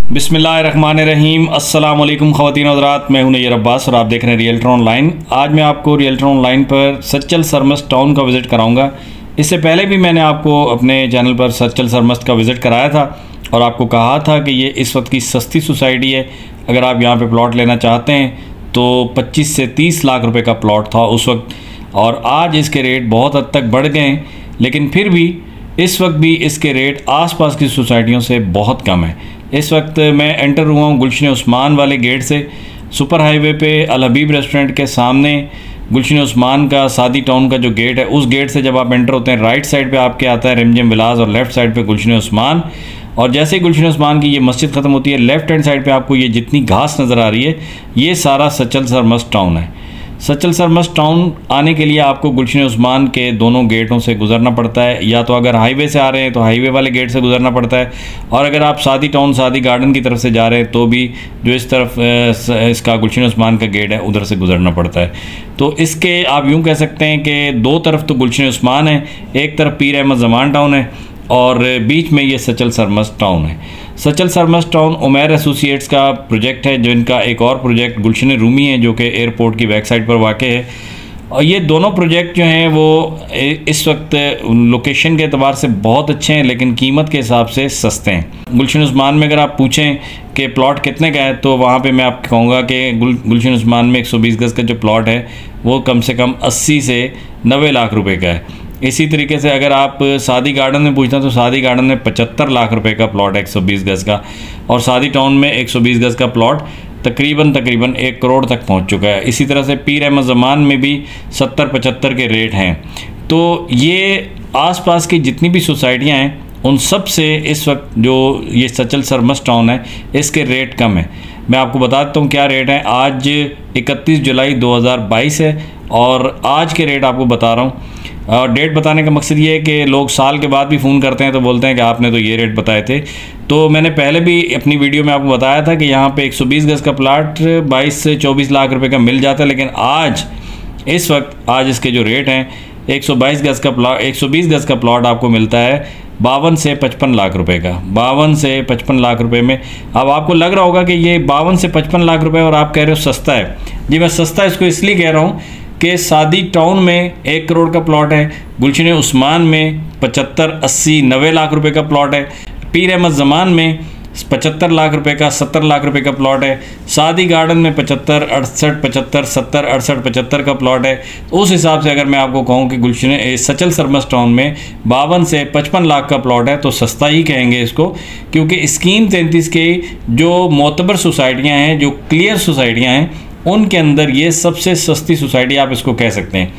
बिस्मिल्लाहिर्रहमानिर्रहीम। अस्सलाम वालेकुम ख़वातीन हज़रात, मैं हूं नैयर अब्बास और आप देख रहे हैं रियल्टर ऑनलाइन। आज मैं आपको रियल्टर ऑनलाइन पर सच्चल सरमस्त टाउन का विज़िट कराऊंगा। इससे पहले भी मैंने आपको अपने चैनल पर सच्चल सरमस्त का विज़िट कराया था और आपको कहा था कि ये इस वक्त की सस्ती सोसाइटी है। अगर आप यहाँ पर प्लॉट लेना चाहते हैं तो 25 से 30 लाख रुपये का प्लॉट था उस वक्त, और आज इसके रेट बहुत हद तक बढ़ गए हैं, लेकिन फिर भी इस वक्त भी इसके रेट आसपास की सोसाइटियों से बहुत कम है। इस वक्त मैं एंटर हुआ हूँ गुलशन उस्मान वाले गेट से। सुपर हाईवे पे अल हबीब रेस्टोरेंट के सामने गुलशन उस्मान का सादी टाउन का जो गेट है, उस गेट से जब आप एंटर होते हैं राइट साइड पे आपके आता है रिमझिम विलास और लेफ़्ट साइड पे गुलशन उस्मान। और जैसे ही गुलशन उस्मान की ये मस्जिद ख़त्म होती है, लेफ़्ट हैंड साइड पे आपको ये जितनी घास नज़र आ रही है, ये सारा सच्चल सरमस्त टाउन है। सच्चल सरमस्त टाउन आने के लिए आपको गुलशन उस्मान के दोनों गेटों से गुजरना पड़ता है, या तो अगर हाईवे से आ रहे हैं तो हाईवे वाले गेट से गुजरना पड़ता है, और अगर आप सादी टाउन सादी गार्डन की तरफ से जा रहे हैं तो भी जो इस तरफ इसका गुलशन उस्मान का गेट है उधर से गुजरना पड़ता है। तो इसके आप यूँ कह सकते हैं कि दो तरफ तो गुलशन उस्मान है, एक तरफ पीर अहमद ज़मान टाउन है और बीच में ये सच्चल सरमस्त टाउन है। सच्चल सरमस्त टाउन उमैर एसोसिएट्स का प्रोजेक्ट है, जो इनका एक और प्रोजेक्ट गुलशन रूमी है जो कि एयरपोर्ट की बैक साइड पर वाक़ है। और ये दोनों प्रोजेक्ट जो हैं वो इस वक्त लोकेशन के अतबार से बहुत अच्छे हैं, लेकिन कीमत के हिसाब से सस्ते हैं। गुलशन उस्मान में अगर आप पूछें कि प्लॉट कितने का है तो वहाँ पे मैं आपको कहूँगा कि गुलशन उस्मान में 120 गज़ का जो प्लॉट है वो कम से कम 80 से 90 लाख रुपए का है। इसी तरीके से अगर आप सादी गार्डन में पूछते हैं तो सादी गार्डन में 75 लाख रुपए का प्लॉट है 120 गज़ का, और सादी टाउन में 120 गज़ का प्लॉट तकरीबन 1 करोड़ तक पहुंच चुका है। इसी तरह से पीर अहमद ज़मान में भी 70-75 के रेट हैं। तो ये आसपास की जितनी भी सोसाइटियां हैं उन सब से इस वक्त जो ये सच्चल सरमस्त टाउन है इसके रेट कम है। मैं आपको बता देता हूँ क्या रेट है। आज 31 जुलाई 2022 है और आज के रेट आपको बता रहा हूँ। और डेट बताने का मकसद ये है कि लोग साल के बाद भी फ़ोन करते हैं तो बोलते हैं कि आपने तो ये रेट बताए थे। तो मैंने पहले भी अपनी वीडियो में आपको बताया था कि यहाँ पे 120 गज़ का प्लाट 22 से 24 लाख रुपए का मिल जाता है, लेकिन आज इस वक्त आज इसके जो रेट हैं 120 गज़ का प्लॉट आपको मिलता है 52 से 55 लाख रुपए का। 52 से 55 लाख रुपए में अब आपको लग रहा होगा कि ये 52 से 55 लाख रुपए और आप कह रहे हो सस्ता है। जी, मैं सस्ता इसको इसलिए कह रहा हूँ कि सादी टाउन में 1 करोड़ का प्लॉट है, गुलशन उस्मान में 75, 80, 90 लाख रुपए का प्लॉट है, पीर अहमद ज़मान में 75 लाख रुपए का 70 लाख रुपए का प्लॉट है, सादी गार्डन में 75, 68, 75, 70, 68, 75 का प्लॉट है। तो उस हिसाब से अगर मैं आपको कहूँ कि गुलशन सच्चल सरमस्त टाउन में 52 से 55 लाख का प्लॉट है तो सस्ता ही कहेंगे इसको, क्योंकि स्कीम 33 के जो मोतबर सोसाइटियाँ हैं, जो क्लियर सोसाइटियाँ हैं, उनके अंदर ये सबसे सस्ती सोसाइटी आप इसको कह सकते हैं।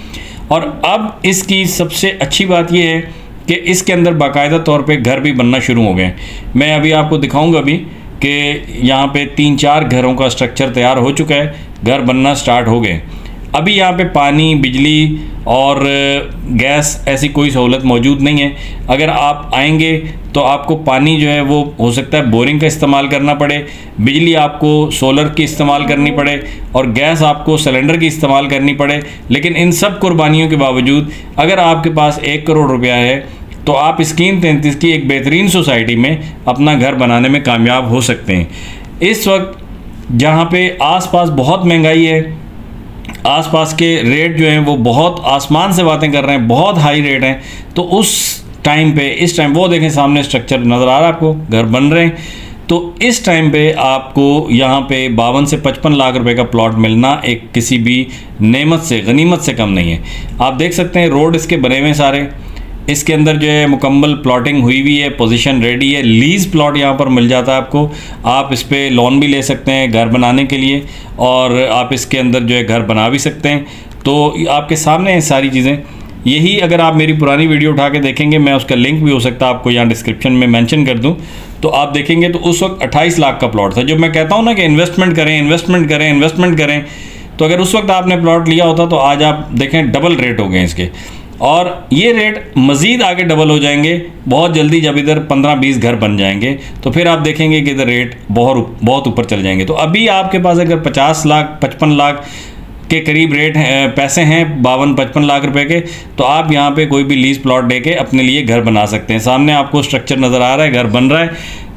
और अब इसकी सबसे अच्छी बात यह है कि इसके अंदर बाकायदा तौर पे घर भी बनना शुरू हो गए। मैं अभी आपको दिखाऊंगा अभी कि यहाँ पे 3-4 घरों का स्ट्रक्चर तैयार हो चुका है, घर बनना स्टार्ट हो गए। अभी यहाँ पे पानी, बिजली और गैस ऐसी कोई सहूलत मौजूद नहीं है। अगर आप आएंगे तो आपको पानी जो है वो हो सकता है बोरिंग का इस्तेमाल करना पड़े, बिजली आपको सोलर की इस्तेमाल करनी पड़े, और गैस आपको सिलेंडर की इस्तेमाल करनी पड़े। लेकिन इन सब कुर्बानियों के बावजूद अगर आपके पास 1 करोड़ रुपया है तो आप स्कीम 33 की एक बेहतरीन सोसाइटी में अपना घर बनाने में कामयाब हो सकते हैं। इस वक्त जहाँ पे आसपास बहुत महंगाई है, आसपास के रेट जो हैं वो बहुत आसमान से बातें कर रहे हैं, बहुत हाई रेट हैं, तो उस टाइम पे इस टाइम वो देखें सामने स्ट्रक्चर नज़र आ रहा है आपको, घर बन रहे हैं। तो इस टाइम पे आपको यहाँ पे 52 से 55 लाख रुपए का प्लॉट मिलना एक किसी भी नेमत से, गनीमत से कम नहीं है। आप देख सकते हैं रोड इसके बने हुए सारे, इसके अंदर जो है मुकम्मल प्लॉटिंग हुई हुई है, पोजीशन रेडी है, लीज़ प्लॉट यहाँ पर मिल जाता है आपको। आप इस पर लोन भी ले सकते हैं घर बनाने के लिए, और आप इसके अंदर जो है घर बना भी सकते हैं। तो आपके सामने हैं सारी चीज़ें। यही अगर आप मेरी पुरानी वीडियो उठा के देखेंगे, मैं उसका लिंक भी हो सकता है आपको यहाँ डिस्क्रिप्शन में मेंशन कर दूँ, तो आप देखेंगे तो उस वक्त 28 लाख का प्लॉट था। जो मैं कहता हूँ ना कि इन्वेस्टमेंट करें, इन्वेस्टमेंट करें, इन्वेस्टमेंट करें, तो अगर उस वक्त आपने प्लॉट लिया होता तो आज आप देखें डबल रेट हो गए इसके, और ये रेट मज़ीद आगे डबल हो जाएंगे बहुत जल्दी। जब इधर 15-20 घर बन जाएंगे तो फिर आप देखेंगे कि इधर रेट बहुत ऊपर चल जाएंगे। तो अभी आपके पास अगर 50 लाख 55 लाख के करीब रेट हैं, पैसे हैं 52-55 लाख रुपए के, तो आप यहाँ पे कोई भी लीज प्लॉट लेके अपने लिए घर बना सकते हैं। सामने आपको स्ट्रक्चर नज़र आ रहा है, घर बन रहा है।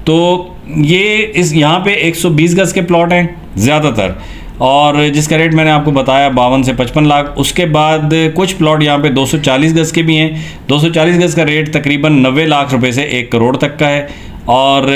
तो ये इस यहाँ पे 120 गज़ के प्लॉट हैं ज़्यादातर, और जिसका रेट मैंने आपको बताया 52 से 55 लाख। उसके बाद कुछ प्लॉट यहाँ पे 240 गज़ के भी हैं। 240 गज़ का रेट तकरीबन 90 लाख रुपए से 1 करोड़ तक का है। और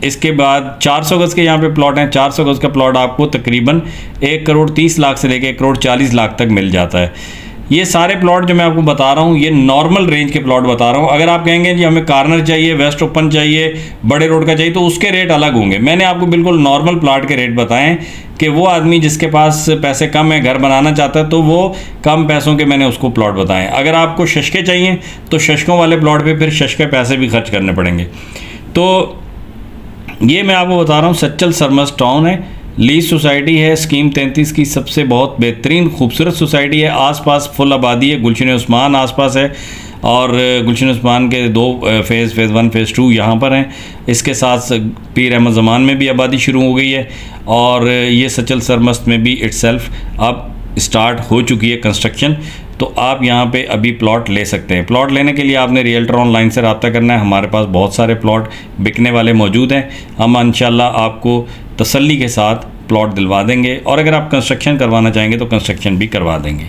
इसके बाद 400 गज़ के यहाँ पे प्लॉट हैं। 400 गज़ का प्लॉट आपको तकरीबन 1 करोड़ 30 लाख से लेकर 1 करोड़ 40 लाख तक मिल जाता है। ये सारे प्लॉट जो मैं आपको बता रहा हूँ ये नॉर्मल रेंज के प्लॉट बता रहा हूँ। अगर आप कहेंगे जी हमें कार्नर चाहिए, वेस्ट ओपन चाहिए, बड़े रोड का चाहिए, तो उसके रेट अलग होंगे। मैंने आपको बिल्कुल नॉर्मल प्लॉट के रेट बताएं कि वो आदमी जिसके पास पैसे कम है, घर बनाना चाहता है, तो वो कम पैसों के मैंने उसको प्लॉट बताएं। अगर आपको शशके चाहिए तो शशकों वाले प्लॉट पर फिर शशके पैसे भी खर्च करने पड़ेंगे। तो ये मैं आपको बता रहा हूँ सच्चल सरमस टाउन है, लीज सोसाइटी है, स्कीम 33 की सबसे बहुत बेहतरीन खूबसूरत सोसाइटी है। आसपास फुल आबादी है, गुलशन उस्मान आसपास है, और गुलशन उस्मान के 2 फेज़ 1 फेज़ 2 यहाँ पर हैं। इसके साथ पीर अहमद ज़मान में भी आबादी शुरू हो गई है, और ये सच्चल सरमस्त में भी इटसेल्फ अब स्टार्ट हो चुकी है कंस्ट्रक्शन। तो आप यहाँ पे अभी प्लॉट ले सकते हैं। प्लॉट लेने के लिए आपने रियल्टर ऑनलाइन से रब्ता करना है। हमारे पास बहुत सारे प्लॉट बिकने वाले मौजूद हैं। हम इंशाल्लाह आपको तसल्ली के साथ प्लॉट दिलवा देंगे, और अगर आप कंस्ट्रक्शन करवाना चाहेंगे तो कंस्ट्रक्शन भी करवा देंगे।